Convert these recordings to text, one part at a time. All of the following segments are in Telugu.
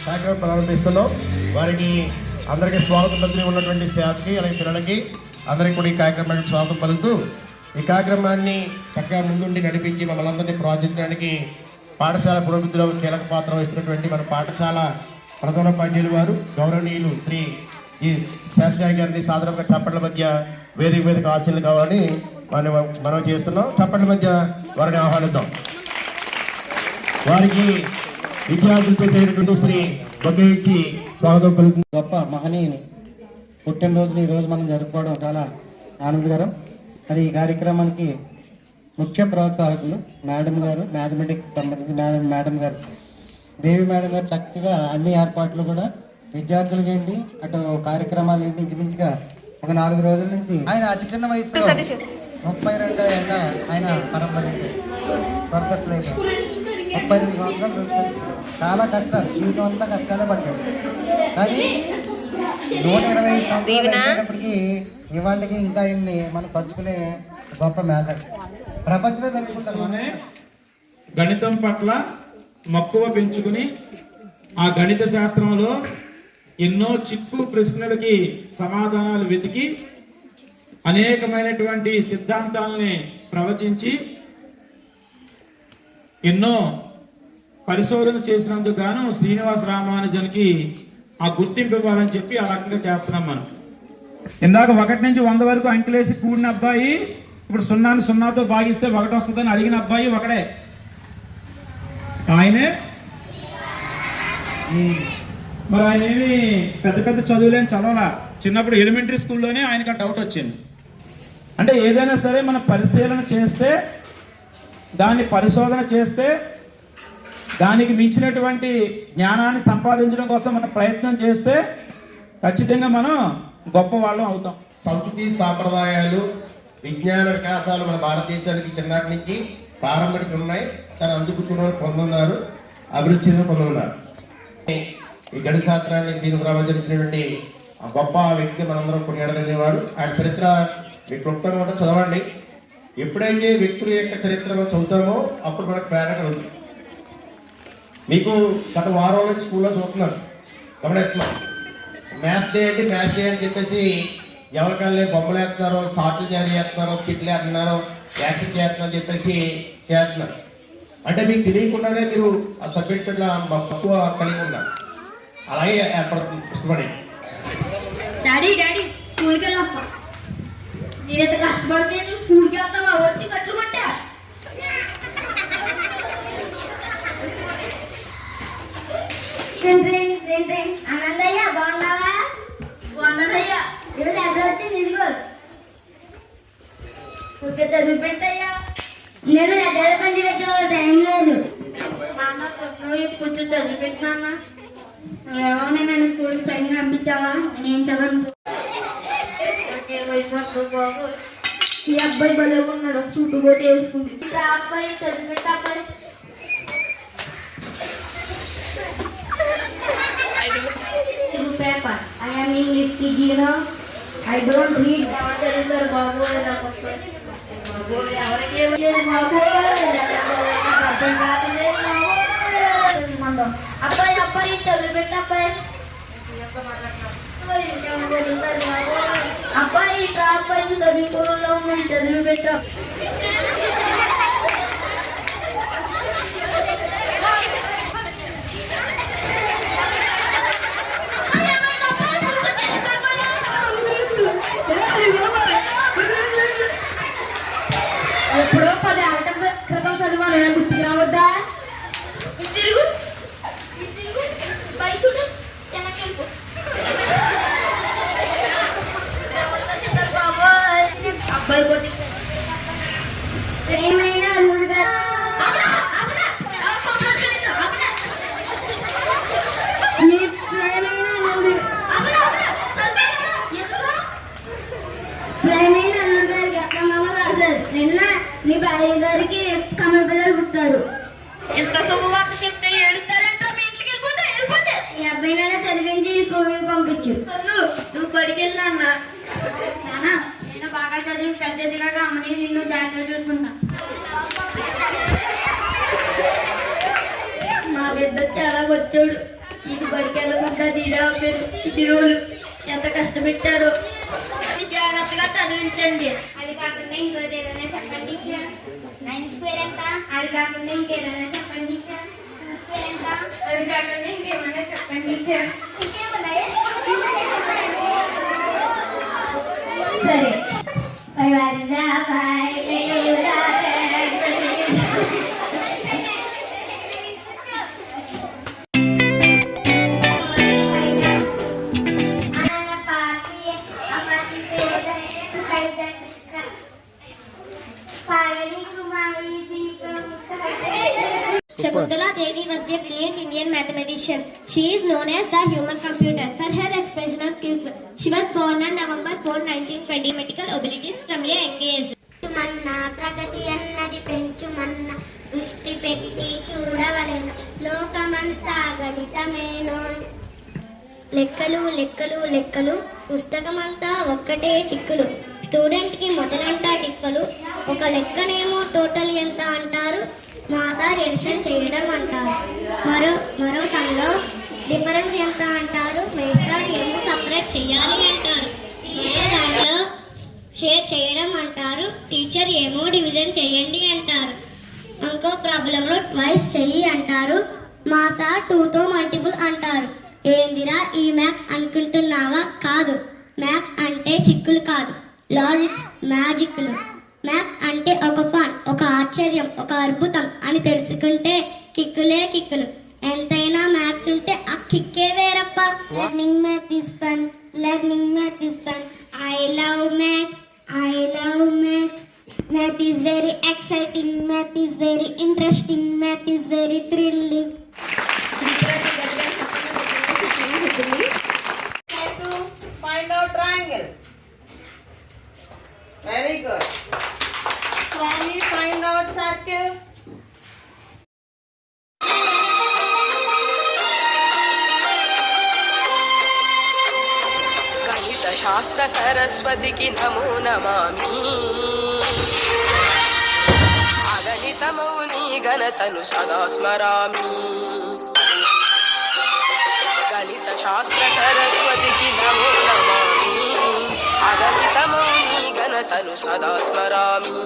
కార్యక్రమం ప్రారంభిస్తున్నాం. వారికి అందరికీ స్వాగతం పలికి ఉన్నటువంటి స్టాఫ్కి అలాగే పిల్లలకి అందరికీ కూడా ఈ కార్యక్రమానికి స్వాగతం పలుకుతూ ఈ కార్యక్రమాన్ని చక్కగా ముందుండి నడిపించి మమ్మల్ని అందరినీ ప్రోత్సహించడానికి పాఠశాల పురోభివృద్ధిలో కీలక పాత్ర వహిస్తున్నటువంటి మన పాఠశాల ప్రధానోపాధ్యాయులు వారు గౌరవనీయులు శ్రీ ఈ శాస్త్రి గారిని సాధారణంగా చప్పట్ల మధ్య వేదిక ఆశీర్లు కావాలని మనం చేస్తున్నాం. చప్పట్ల మధ్య వారిని ఆహ్వానిద్దాం. వారికి విద్యార్థులపై చేరినటువంటి శ్రీ బొకే ఇచ్చి స్వాగతం పలుకుతుంది. గొప్ప మహనీయుని పుట్టినరోజుని ఈరోజు మనం జరుపుకోవడం చాలా ఆనందకరం. మరి ఈ కార్యక్రమానికి ముఖ్య ప్రోత్సాహకులు మేడం గారు, మ్యాథమెటిక్స్ సంబంధించి మేడం గారు, దేవి మేడం గారు చక్కగా అన్ని ఏర్పాట్లు కూడా విద్యార్థులకి ఏంటి అటు కార్యక్రమాలు ఏంటి ఇంచుమించుగా ఒక 4 రోజుల నుంచి ఆయన అతి చిన్న వయసులో 32 ఏళ్ళ ఆయన పరంపరించారు. స్వర్గస్థులు 32 సంవత్సరాలు చాలా కష్టాలు, జీవితం అంతా కష్టాలే పడ్డాడు. కానీ 120 సంవత్సరాలు అయినప్పటికీ ఇవాళకి ఇంకా ఇన్ని మనం పంచుకునే గొప్ప మేధావి ప్రపంచంలో తెలుసుకుంటారు. గణితం పట్ల మక్కువ పెంచుకుని ఆ గణిత శాస్త్రంలో ఎన్నో చిక్కు ప్రశ్నలకి సమాధానాలు వెతికి అనేకమైనటువంటి సిద్ధాంతాలని ప్రవచించి ఎన్నో పరిశోధన చేసినందుకు గాను శ్రీనివాస రామానుజన్కి ఆ గుర్తింపు ఇవ్వాలని చెప్పి ఆ రకంగా చేస్తున్నాం. మనం ఇందాక 1 నుంచి 100 వరకు అంకెలేసి కూడిన అబ్బాయి ఇప్పుడు 0ని 0తో భాగిస్తే 1 వస్తుందని అడిగిన అబ్బాయి ఒకడే, ఆయనే. మరి ఆయన ఏమి పెద్ద చదువులేని చదవలా, చిన్నప్పుడు ఎలిమెంటరీ స్కూల్లోనే ఆయనకు డౌట్ వచ్చింది. అంటే ఏదైనా సరే మనం పరిశీలన చేస్తే, దాన్ని పరిశోధన చేస్తే, దానికి మించినటువంటి జ్ఞానాన్ని సంపాదించడం కోసం మనం ప్రయత్నం చేస్తే ఖచ్చితంగా మనం గొప్ప వాళ్ళం అవుతాం. సంస్కృతి సాంప్రదాయాలు విజ్ఞాన వికాసాలు మన భారతదేశానికి చిన్నటి నుంచి ప్రారంభానికి ఉన్నాయి. తను అందుకున్న పొందున్నారు, అభిరుచిని పొందున్నారు. ఈ గణిత శాస్త్రాన్ని శ్రీనివాసరామానుజన్ గొప్ప వ్యక్తి మనందరం కొనియాడదనేవాడు. ఆయన చరిత్ర మీకు క్లుప్తంగా కూడా చదవండి. ఎప్పుడైతే వ్యక్తుల యొక్క చరిత్ర మనం చదువుతామో అప్పుడు మనకు ప్రేరణ కలుగుతుంది. మీకు గత వారం నుంచి స్కూల్లో చూస్తున్నారు, గమనిస్తున్నాం. మ్యాథ్స్ డే అని చెప్పేసి ఎవరికల్ని బొమ్మలు వేస్తున్నారో, షార్ట్లు జారీ చేస్తున్నారో, స్కిట్లు వేస్తున్నారో, యాక్షన్ చేస్తున్నారని చెప్పేసి చేస్తున్నారు. అంటే మీకు తెలియకుండానే మీరు ఆ సబ్జెక్ట్ పట్ల తక్కువ కలిగి ఉన్నారు. అలాగే ఏర్పడుతుంది ఇష్టపడి. డాడీ స్కూల్కి వెళ్ళొస్తా. నేను ఎంత కష్టపడితే నువ్వు స్కూల్కి వెళ్తావా? వచ్చి కట్టుకుంటా. ఆనందయ్య బాగున్నావా? బాగున్నానయ్యా. ఈరోజు ఎక్కడ వచ్చింది? ఇదిగో ఓకే, చదివి పెట్టయ్యా. నేను ఎక్కడ పని పెట్టిన టైం లేదు. నువ్వు కొంచెం చదివి పెట్టినా. నువ్వేమన్నా నన్ను స్కూల్కి సరిగ్గా పంపించావా? నేనేం చదవను. బాబు ఈ అబ్బాయి భలే ఉన్నాడు, సూటు కొట్టి వేసుకుంది. అబ్బాయి చదివి పెట్టా. అబ్బాయి paper. I am English teacher. I don't read. బాబు అబ్బాయి చదివి పెట్ట. అబ్బాయి అబ్బాయి చదువుకోవడంలో ఉన్నాయి, చదివి పెట్ట. ఎప్పుడో 10 ఏళ్ల క్రితం చదివాను, గుర్తుకు రావద్దా? అబ్బాయి కొద్ది ప్రేమైన అల్లుడు గారు. ప్రేమైన అల్లుడు గారికి అత్తమ్మ రాశారు. నిన్న మీ భార్య గారికి కమల పిల్లలు పుట్టారు. ఎంత శుభవార్త చెప్తే ఏడుస్తారంటే మీ ఇంటికి వెళ్ళిపోతే ఈ అబ్బాయి చదివించి స్కూల్కి పంపించు. నువ్వు బడికి వెళ్ళా అన్నా. నేను బాగా చదివి పెద్దదిగా అమ్మని నిన్ను జాగ్రత్త చూసుకుంటా. మా బిడ్డ చాలా వచ్చాడు. ఇది బడికి వెళ్ళకుండా నీడే ఆపారు. ఇన్ని రోజులు ఎంత కష్టపెట్టారు. జాగ్రత్తగా చదివించండి. అది కాకుండా ఇంకోటి ఏదైనా చెప్పండి సార్. 9 స్క్వేర్ ఎంత? అది కాకుండా ఇంకేదైనా చెప్పండి సార్. 2 స్క్వేర్ ఎంత? అది కాకుండా ఇంకేమైనా చెప్పండి సార్. ఇంకేమున్నాయి? సరే. Shakuntala Devi was a brilliant Indian mathematician. She is known as the human computer for her expressional skills. She was born on November 4, 1920. Medical abilities from a young age. మన్నా ప్రగతి అన్నది పెంచుమన్న దృష్టి పెట్టి చూడవలెను లోకమంతా గణితమేనో. లెక్కలు లెక్కలు లెక్కలు పుస్తకమంతా ఒక్కటే చిక్కులు. స్టూడెంట్ కి మొదలంతా టిక్కలు. ఒక లెక్కనేమో టోటల్ ఎంత అంటారు, మా సార్ ఎడిషన్ చేయడం అంటారు. మరో సమ్లో డిఫరెన్స్ ఎంత అంటారు, మేస్టర్ ఏమో సపరేట్ చేయాలి అంటారు. మరో దాంట్లో షేర్ చేయడం అంటారు, టీచర్ ఏమో డివిజన్ చేయండి అంటారు. ఇంకో ప్రాబ్లంలో ట్వైస్ చెయ్యి అంటారు, మా సార్ 2తో మల్టిపుల్ అంటారు. ఏందిరా ఈ మ్యాథ్స్ అనుకుంటున్నావా? కాదు, మ్యాథ్స్ అంటే చిక్కులు కాదు, లాజిక్స్ మ్యాజిక్లు. మ్యాథ్స్ అంటే ఒక ఫన్, ఒక ఆశ్చర్యం, ఒక అద్భుతం అని తెలుసుకుంటే కిక్కులే కిక్కులు. ఎంతైనా మ్యాథ్స్ ఉంటే ఆ కిక్కే వేరప్ప. Learning math is fun, learning math is fun. I love maths, I love maths. Math is very exciting, math is very interesting, math is very thrilling. Try to find out triangle. Very good. Slowly find out circle. గణిత శాస్త్ర సరస్వతికి నమో నమామి. అగణితమౌ నీ ఘనతను సదా స్మరామి. గణిత శాస్త్ర సరస్వతికి నమో నమామి. అగణితమౌ నీ ఘనతను సదా స్మరామి.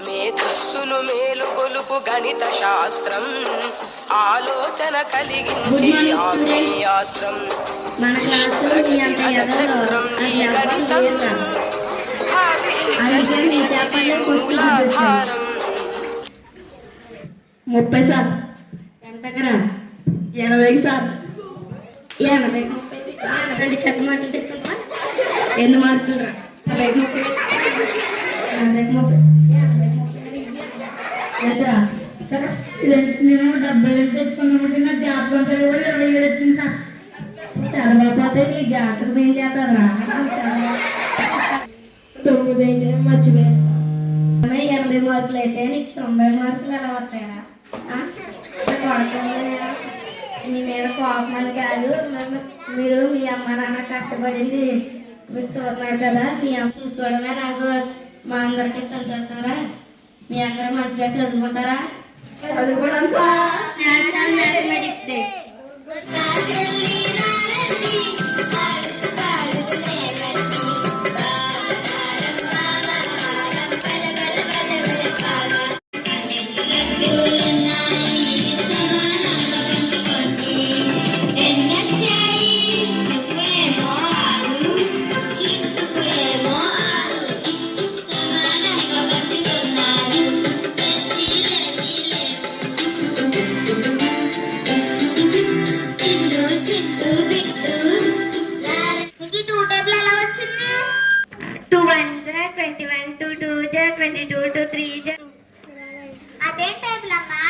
మేధస్సును మేలుగొలుపు గణిత శాస్త్రం, ఆలోచన కలిగించే ఆగ్నేయాస్త్రం. చక్రం నీ గణితం, మూలాధారం. 30 సార్ ఎంతకరా? 80 సార్. 80 30 చెత్త మార్కులు తెచ్చుకుంటా. 8 మార్కులు రా. 80 నేను 70 తెచ్చుకున్నామంటే నాకు జాతర ఉంటుంది కూడా 27 వచ్చింది సార్. చదవకపోతే నీ జాతర ఏం చేస్తారా? 9 అయితే మర్చిపోయారు సార్. 80 మార్కులు అయితే నీకు 90 మార్కులు ఎలా వస్తాయా? మీ మీద కోపమని కాదు, మీరు మీ అమ్మ నాన్న కష్టపడింది మీరు చూస్తున్నారు కదా, మీ అమ్మ చూసుకోవడమే నాకు మా అందరికీ సంతోషంగా. మీ అందరూ మంచిగా చదువుకుంటారా? చదువుకోవడం నేషనల్ మ్యాథమెటిక్స్ డే. అదే టేబుల్ అమ్మా,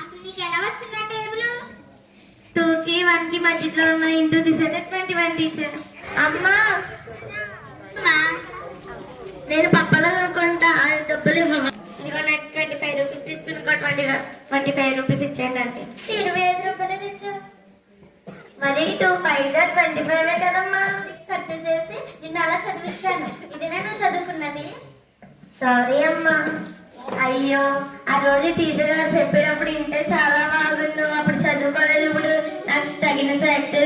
అసలు నీకు ఎలా వచ్చిందా టేబుల్? 2కి 1కి మధ్యలో ఉన్న ఇంటూ తీసేదే 21 టీచర్. అమ్మా నేను పప్పలో అనుకుంటా, డబ్బులు ఇవ్వమా? ఇదిగో నాకు 25 రూపీస్ తీసుకుని 25 రూపీస్ ఇచ్చేయండి అంటే 25 రూపాయలు తెచ్చారు. మరి 2 5 25 కదమ్మా ఖర్చు చేసి నిన్ను అలా చదివించాను. ఇదేనా నువ్వు చదువుకున్నది? సారీ అమ్మా. అయ్యో, ఆ రోజు టీచర్ గారు చెప్పేటప్పుడు ఇంటే చాలా బాగున్నావు, అప్పుడు చదువుకోలేదు, ఇప్పుడు నాకు తగిన శక్తి